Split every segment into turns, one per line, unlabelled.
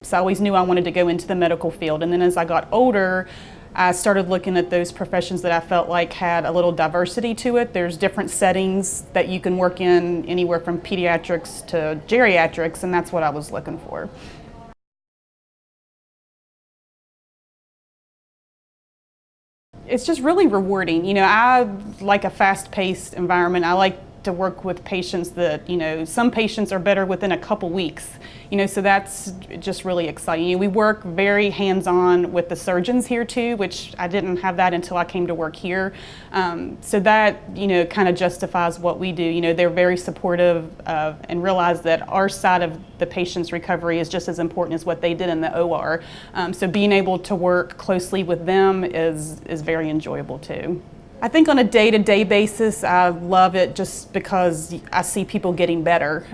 So I always knew I wanted to go into the medical field. And then as I got older, I started looking at those professions that I felt like had a little diversity to it. There's different settings that you can work in, anywhere from pediatrics to geriatrics, and that's what I was looking for. It's just really rewarding. You know, I like a fast-paced environment. I like to work with patients that, you know, some patients are better within a couple weeks, you know, so that's just really exciting. You know, we work very hands-on with the surgeons here too, which I didn't have that until I came to work here. So that, you know, kind of justifies what we do. You know, they're very supportive of, and realize that our side of the patient's recovery is just as important as what they did in the OR. So being able to work closely with them is very enjoyable too. I think on a day-to-day basis, I love it just because I see people getting better.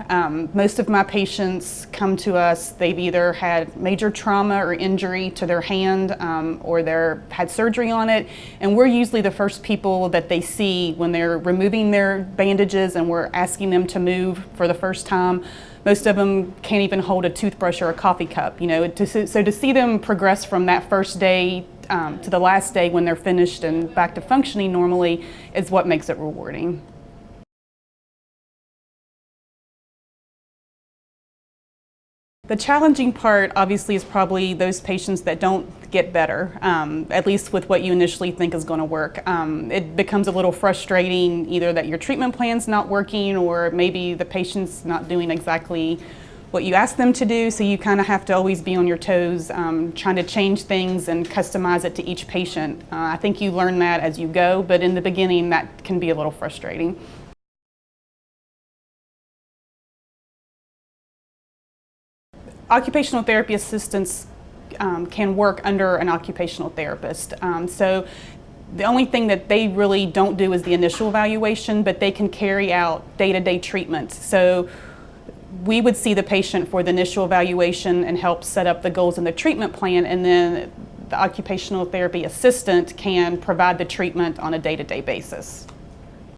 Most of my patients come to us, they've either had major trauma or injury to their hand, or they've had surgery on it, and we're usually the first people that they see when they're removing their bandages and we're asking them to move for the first time. Most of them can't even hold a toothbrush or a coffee cup, you know. So to see them progress from that first day to the last day when they're finished and back to functioning normally is what makes it rewarding. The challenging part obviously is probably those patients that don't get better, at least with what you initially think is going to work. It becomes a little frustrating either that your treatment plan's not working or maybe the patient's not doing exactly what you ask them to do, so you kind of have to always be on your toes, trying to change things and customize it to each patient. I think you learn that as you go, but in the beginning that can be a little frustrating. Occupational therapy assistants can work under an occupational therapist. So the only thing that they really don't do is the initial evaluation, but they can carry out day-to-day treatment. So we would see the patient for the initial evaluation and help set up the goals in the treatment plan, and then the occupational therapy assistant can provide the treatment on a day-to-day basis.